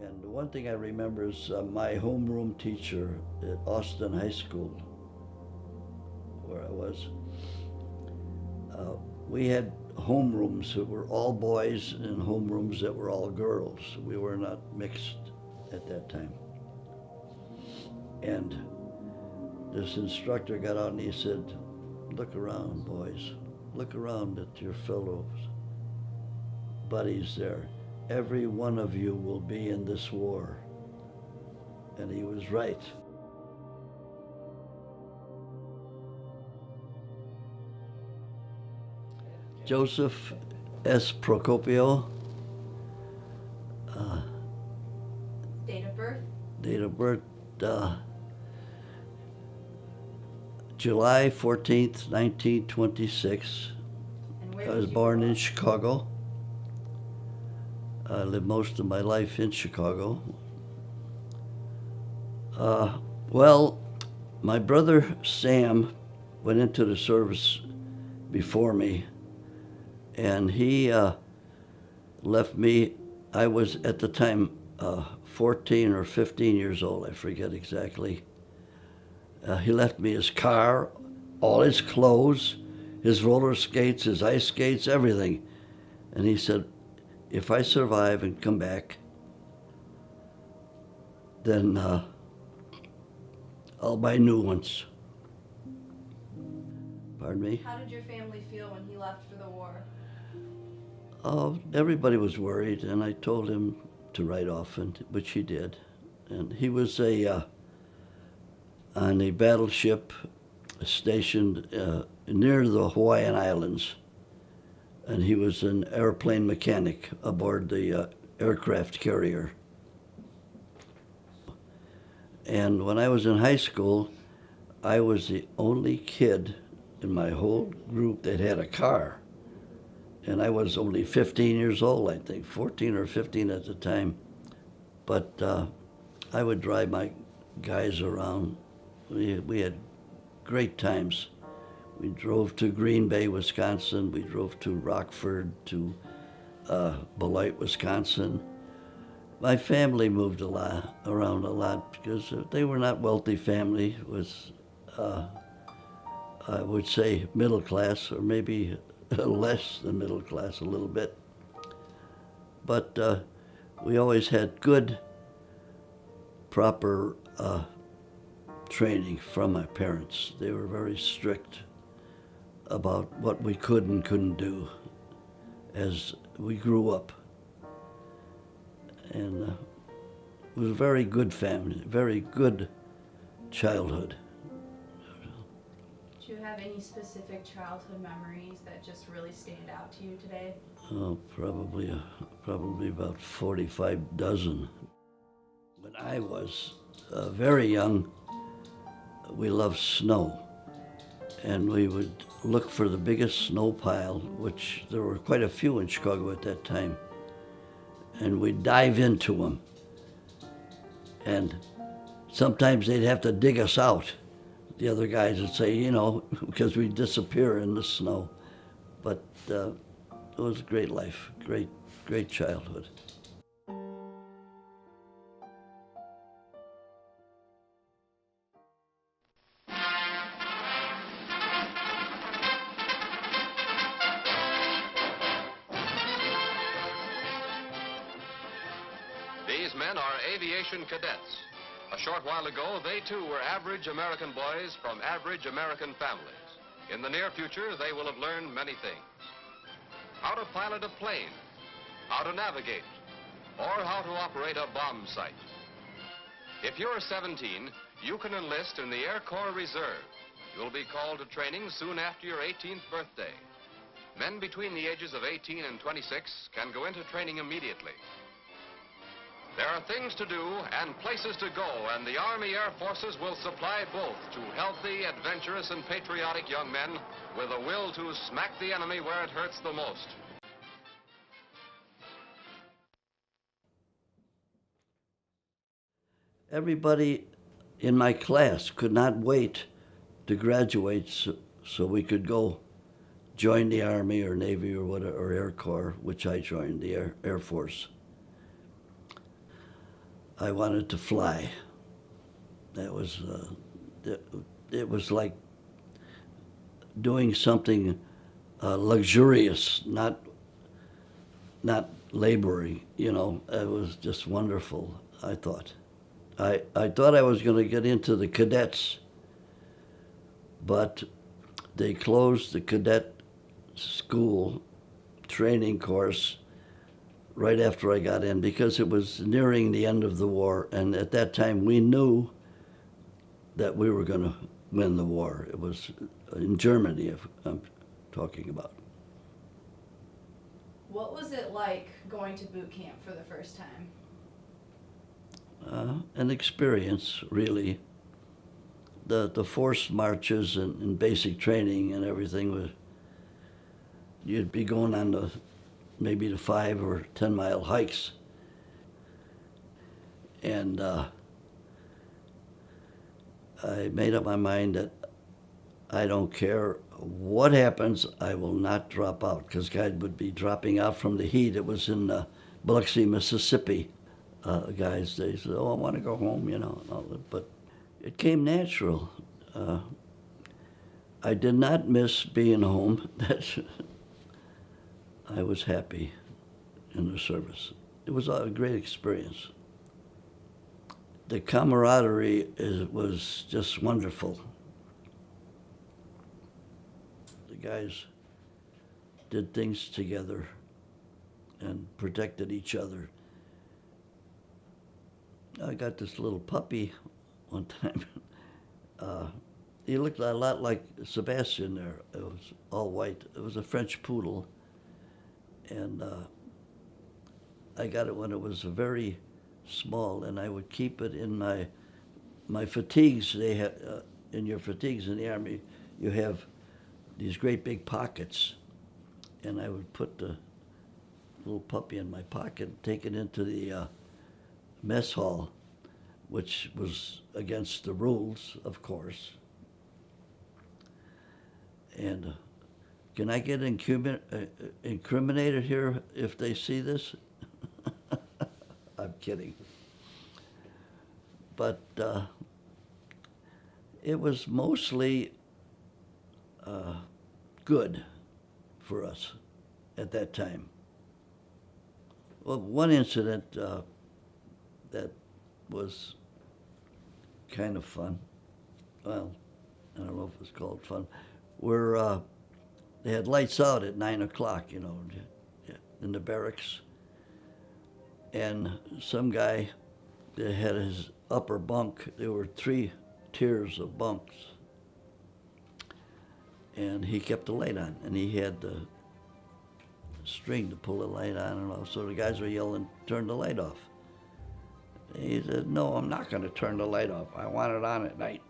And the one thing I remember is my homeroom teacher at Austin High School, where I was. We had homerooms that were all boys and homerooms that were all girls. We were not mixed at that time. And this instructor got out and he said, "Look around, boys. Look around at your fellow buddies there. Every one of you will be in this war." And he was right. Joseph S. Procopio. Date of birth? Date of birth, July 14th, 1926. And where I was did you born grow in up? Chicago. I lived most of my life in Chicago. Well, my brother Sam went into the service before me, and he left me. I was at the time 14 or 15 years old, I forget exactly. He left me his car, all his clothes, his roller skates, his ice skates, everything. And he said, "If I survive and come back, then I'll buy new ones." Pardon me? How did your family feel when he left for the war? Everybody was worried, and I told him to write off, which he did. And he was on a battleship stationed near the Hawaiian Islands, and he was an airplane mechanic aboard the aircraft carrier. And when I was in high school, I was the only kid in my whole group that had a car. And I was only 15 years old, I think, 14 or 15 at the time. But I would drive my guys around. We had great times. We drove to Green Bay, Wisconsin. We drove to Rockford, to Beloit, Wisconsin. My family moved around a lot because they were not wealthy family. It was, I would say, middle class, or maybe less than middle class a little bit. But we always had good, proper training from my parents. They were very strict about what we could and couldn't do as we grew up. And it was a very good family, very good childhood. Do you have any specific childhood memories that just really stand out to you today? Oh, probably about 45 dozen. When I was very young, we loved snow. And we would look for the biggest snow pile, which there were quite a few in Chicago at that time. And we'd dive into them. And sometimes they'd have to dig us out. The other guys would say, because we'd disappear in the snow. But it was a great life, great childhood. These men are aviation cadets. A short while ago, they too were average American boys from average American families. In the near future, they will have learned many things. How to pilot a plane, how to navigate, or how to operate a bomb sight. If you're 17, you can enlist in the Air Corps Reserve. You'll be called to training soon after your 18th birthday. Men between the ages of 18 and 26 can go into training immediately. There are things to do and places to go, and the Army Air Forces will supply both to healthy, adventurous, and patriotic young men with a will to smack the enemy where it hurts the most. Everybody in my class could not wait to graduate so we could go join the Army or Navy or whatever, or Air Corps, which I joined, the Air Force. I wanted to fly. That was, it was like doing something luxurious, not laboring, you know. It was just wonderful, I thought. I thought I was going to get into the cadets, but they closed the cadet school training course right after I got in because it was nearing the end of the war, and at that time we knew that we were going to win the war. It was in Germany, if I'm talking about. What was it like going to boot camp for the first time? An experience, really. The forced marches and basic training and everything was, you'd be going on maybe the 5 or 10 mile hikes. And I made up my mind that I don't care what happens, I will not drop out, because guys would be dropping out from the heat. It was in Biloxi, Mississippi. Guys, they said, "Oh, I want to go home," you know, and all that. But it came natural. I did not miss being home. I was happy in the service. It was a great experience. The camaraderie was just wonderful. The guys did things together and protected each other. I got this little puppy one time. He looked a lot like Sebastian there. It was all white. It was a French poodle. And I got it when it was very small, and I would keep it in my fatigues. They had, in your fatigues in the Army, you have these great big pockets. And I would put the little puppy in my pocket, take it into the mess hall, which was against the rules, of course. And can I get incriminated here if they see this? I'm kidding. But it was mostly good for us at that time. Well, one incident that was kind of fun, well, I don't know if it's called fun, where they had lights out at 9 o'clock, you know, in the barracks. And some guy that had his upper bunk, there were 3 tiers of bunks. And he kept the light on, and he had the string to pull the light on and off. So the guys were yelling, "Turn the light off." And he said, "No, I'm not going to turn the light off. I want it on at night."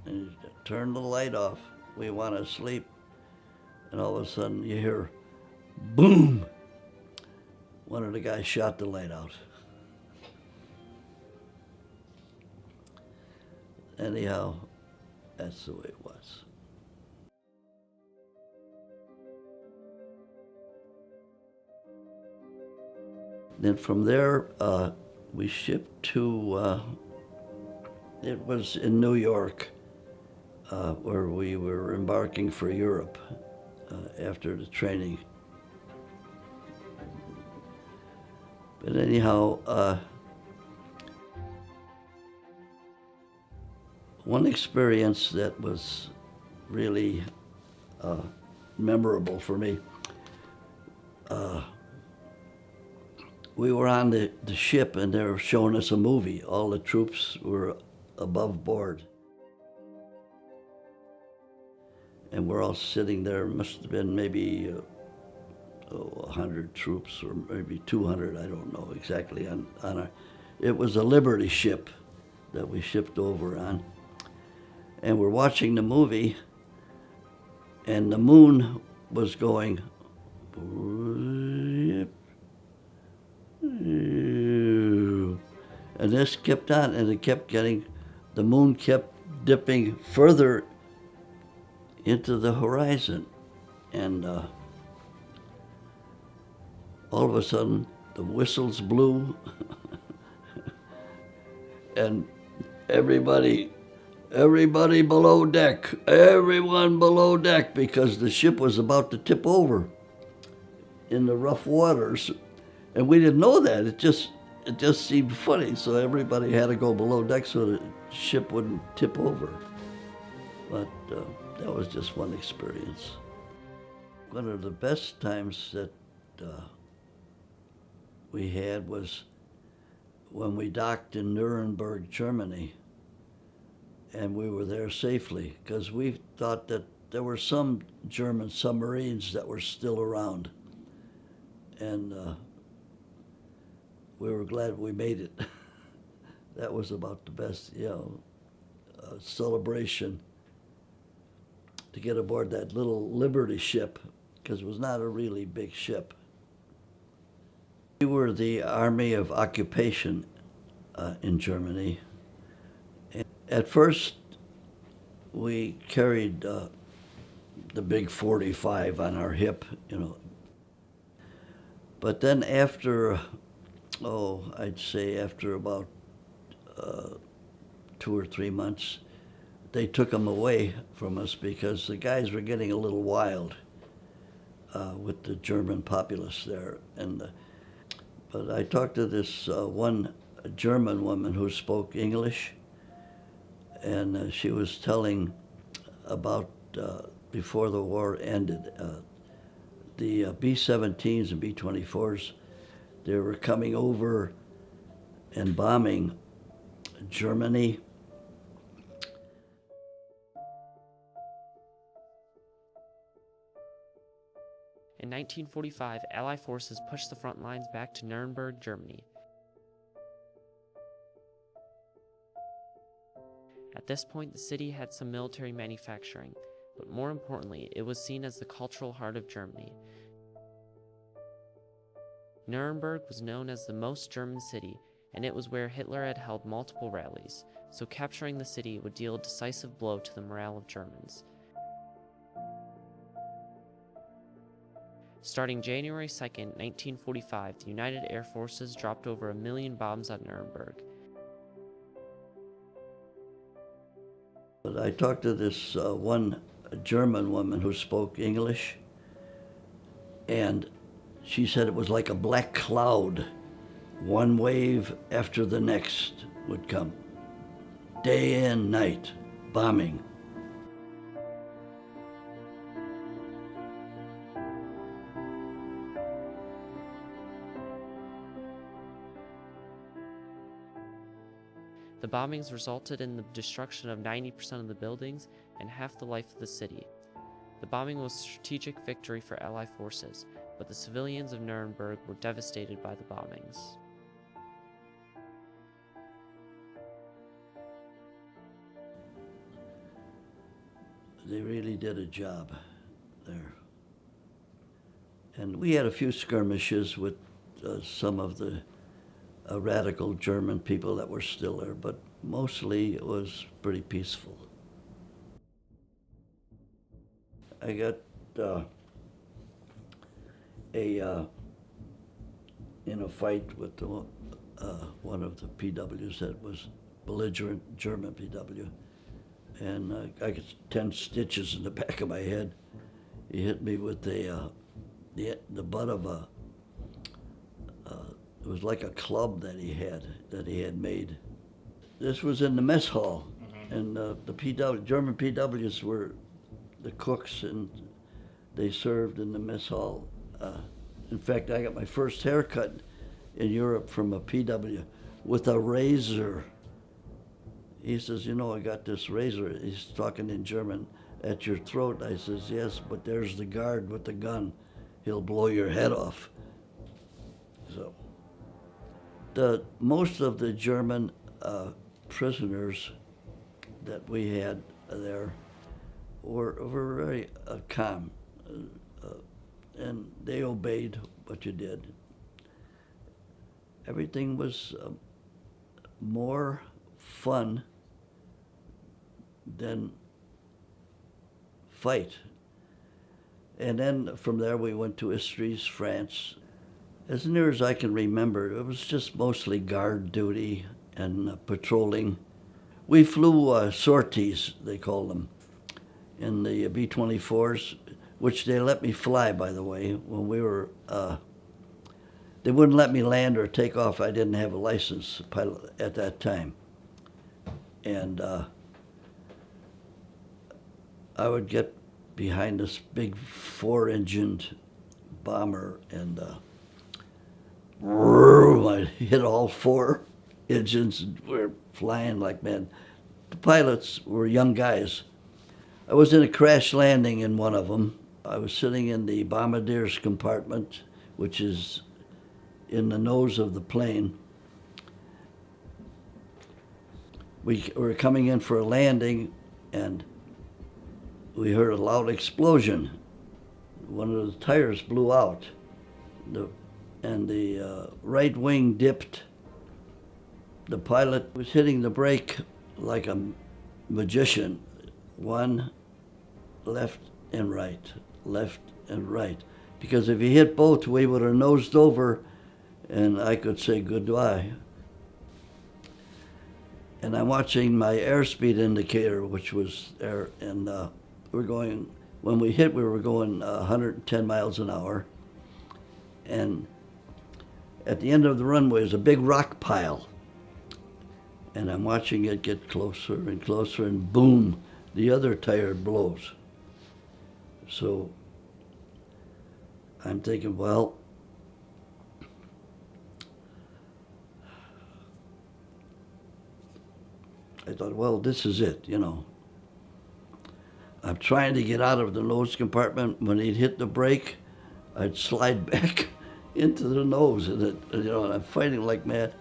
And he said, "Turn the light off. We want to sleep." And all of a sudden you hear, boom! One of the guys shot the light out. Anyhow, that's the way it was. Then from there, we shipped to, it was in New York, where we were embarking for Europe after the training. But anyhow, one experience that was really memorable for me, we were on the ship and they were showing us a movie. All the troops were above board. And we're all sitting there. Must have been maybe 100 troops or maybe 200, I don't know exactly. It was a Liberty ship that we shipped over on. And we're watching the movie, and the moon was going, and this kept on, and it kept getting, the moon kept dipping further into the horizon. And all of a sudden, the whistles blew, and everybody below deck, everyone below deck, because the ship was about to tip over in the rough waters, and we didn't know that. It just seemed funny, so everybody had to go below deck so the ship wouldn't tip over. But that was just one experience. One of the best times that we had was when we docked in Nuremberg, Germany, and we were there safely, because we thought that there were some German submarines that were still around. And we were glad we made it. That was about the best, celebration to get aboard that little Liberty ship, because it was not a really big ship. We were the Army of Occupation in Germany. And at first, we carried the big 45 on our hip, But then after, I'd say after about 2 or 3 months, they took them away from us because the guys were getting a little wild with the German populace there. But I talked to this one German woman who spoke English, and she was telling about before the war ended, the B-17s and B-24s, they were coming over and bombing Germany. In 1945, Allied forces pushed the front lines back to Nuremberg, Germany. At this point, the city had some military manufacturing, but more importantly, it was seen as the cultural heart of Germany. Nuremberg was known as the most German city, and it was where Hitler had held multiple rallies, so capturing the city would deal a decisive blow to the morale of Germans. Starting January 2, 1945, the United Air Forces dropped over 1 million bombs on Nuremberg. But I talked to this one German woman who spoke English, and she said it was like a black cloud. One wave after the next would come. Day and night, bombing. The bombings resulted in the destruction of 90% of the buildings and half the life of the city. The bombing was a strategic victory for Allied forces, but the civilians of Nuremberg were devastated by the bombings. They really did a job there. And we had a few skirmishes with some of the radical German people that were still there, but mostly it was pretty peaceful. I got in a fight with one of the PWs that was belligerent German PW, and I got 10 stitches in the back of my head. He hit me with the butt of it was like a club that he had made. This was in the mess hall, and the German PWs were the cooks, and they served in the mess hall. In fact, I got my first haircut in Europe from a PW with a razor. He says, I got this razor. He's talking in German, at your throat. I says, yes, but there's the guard with the gun. He'll blow your head off. So, most of the German prisoners that we had there were very calm, and they obeyed what you did. Everything was more fun than fight. And then from there we went to Istries, France. As near as I can remember, it was just mostly guard duty and patrolling. We flew sorties, they call them, in the B-24s, which they let me fly, by the way, when we were, they wouldn't let me land or take off. I didn't have a license pilot at that time. And I would get behind this big 4-engined bomber and I'd hit all 4 engines and we're flying like mad. The pilots were young guys. I was in a crash landing in one of them. I was sitting in the bombardier's compartment, which is in the nose of the plane. We were coming in for a landing and we heard a loud explosion. One of the tires blew out, and the right wing dipped. The pilot was hitting the brake like a magician. One, left and right, left and right. Because if he hit both, we would have nosed over and I could say goodbye. And I'm watching my airspeed indicator, which was there, and we're going, when we hit, we were going 110 miles an hour. And at the end of the runway is a big rock pile. And I'm watching it get closer and closer, and boom, the other tire blows. So I'm thinking, well, I thought, well, this is it, you know. I'm trying to get out of the nose compartment. When he'd hit the brake, I'd slide back into the nose, and and I'm fighting like mad.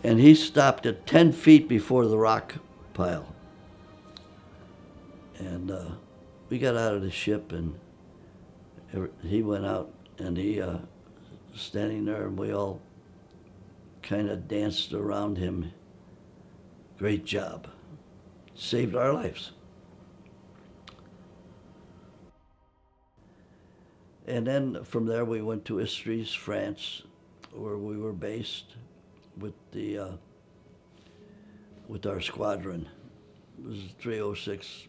And he stopped at 10 feet before the rock pile. And we got out of the ship, and he went out, and he standing there, and we all kind of danced around him. Great job. Saved our lives. And then from there we went to Istries, France, where we were based with with our squadron. It was a 306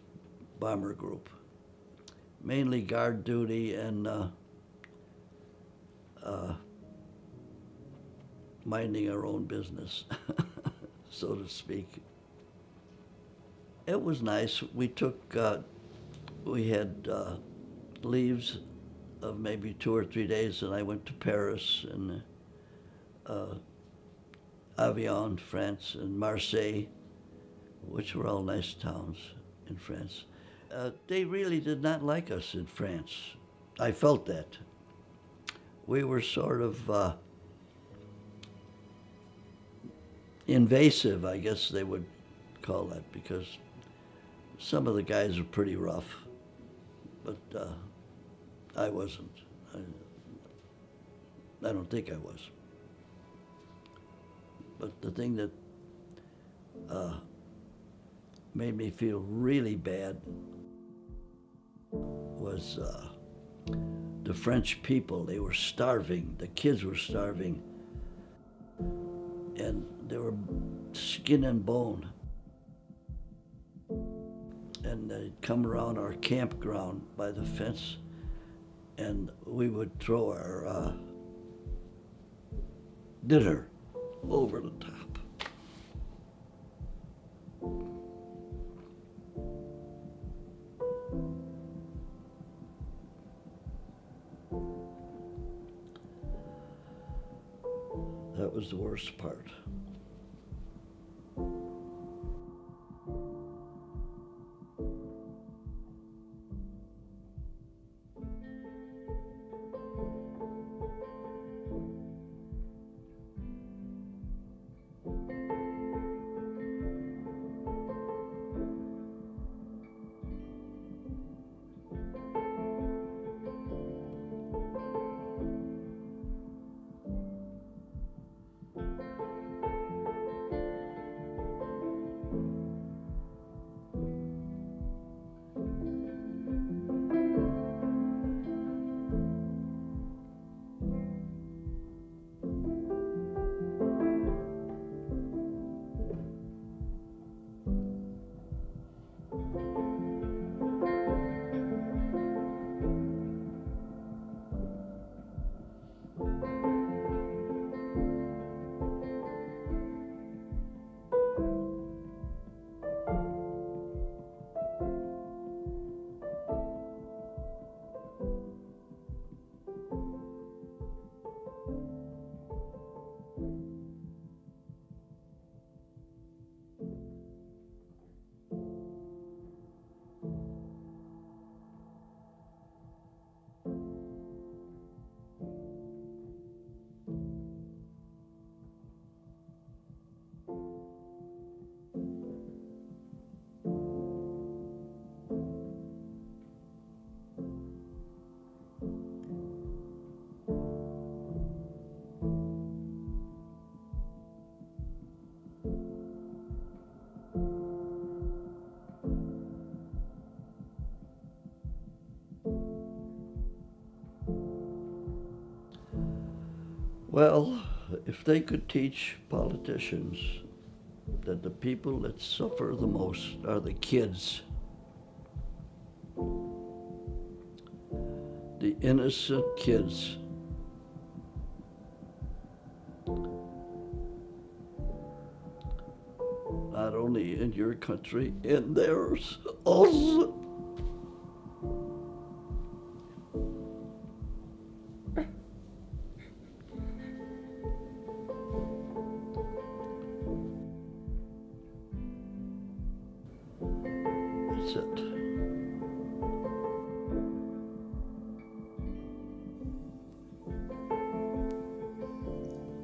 bomber group. Mainly guard duty and minding our own business, so to speak. It was nice. We took, we had leaves of maybe 2 or 3 days, and I went to Paris and Avion, France, and Marseille, which were all nice towns in France. They really did not like us in France. I felt that. We were sort of invasive, I guess they would call that, because some of the guys were pretty rough, but I wasn't. I don't think I was. But the thing that made me feel really bad was the French people. They were starving. The kids were starving. And they were skin and bone. And they'd come around our campground by the fence, and we would throw our dinner over the top. That was the worst part. Well, if they could teach politicians that the people that suffer the most are the kids, the innocent kids. Not only in your country, in theirs also. That's it.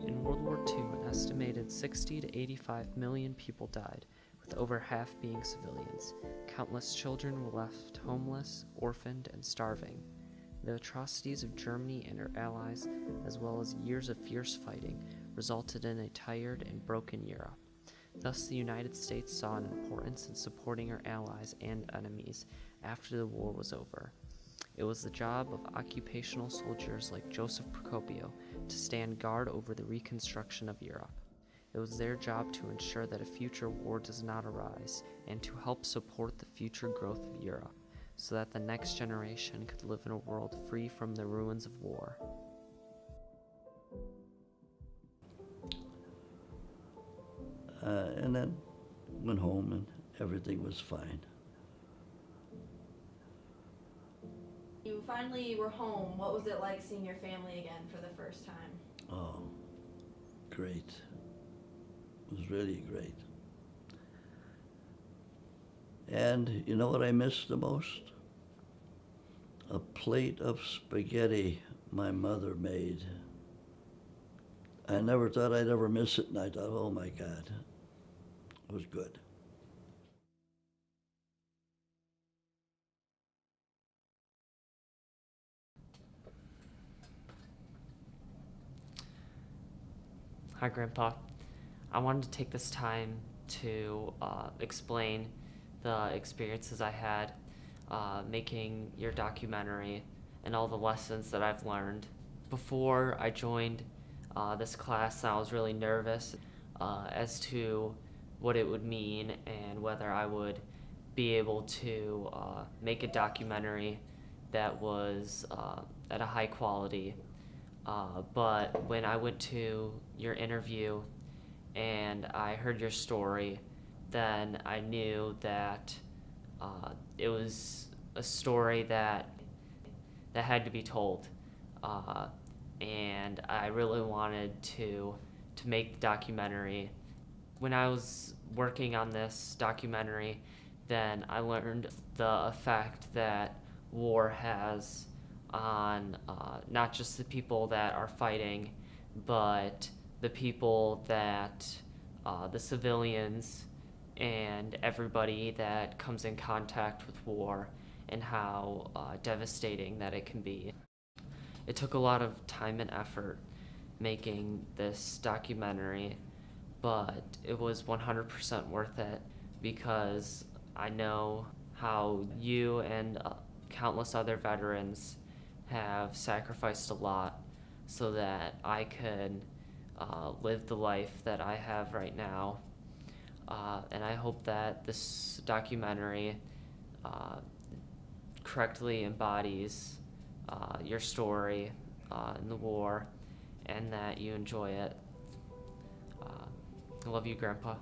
In World War II, an estimated 60 to 85 million people died, with over half being civilians. Countless children were left homeless, orphaned, and starving. The atrocities of Germany and her allies, as well as years of fierce fighting, resulted in a tired and broken Europe. Thus, the United States saw an importance in supporting her allies and enemies after the war was over. It was the job of occupational soldiers like Joseph Procopio to stand guard over the reconstruction of Europe. It was their job to ensure that a future war does not arise and to help support the future growth of Europe so that the next generation could live in a world free from the ruins of war. And then went home and everything was fine. You finally were home. What was it like seeing your family again for the first time? Oh, great. It was really great. And you know what I missed the most? A plate of spaghetti my mother made. I never thought I'd ever miss it, and I thought, oh my God, it was good. Hi, Grandpa. I wanted to take this time to explain the experiences I had making your documentary and all the lessons that I've learned. Before I joined this class, I was really nervous as to what it would mean and whether I would be able to make a documentary that was at a high quality. But when I went to your interview and I heard your story, then I knew that it was a story that had to be told. And I really wanted to make the documentary. When I was working on this documentary, then I learned the effect that war has on not just the people that are fighting, but the people that, the civilians and everybody that comes in contact with war, and how devastating that it can be. It took a lot of time and effort making this documentary, but it was 100% worth it because I know how you and countless other veterans have sacrificed a lot so that I could live the life that I have right now. And I hope that this documentary correctly embodies your story in the war and that you enjoy it. I love you, Grandpa.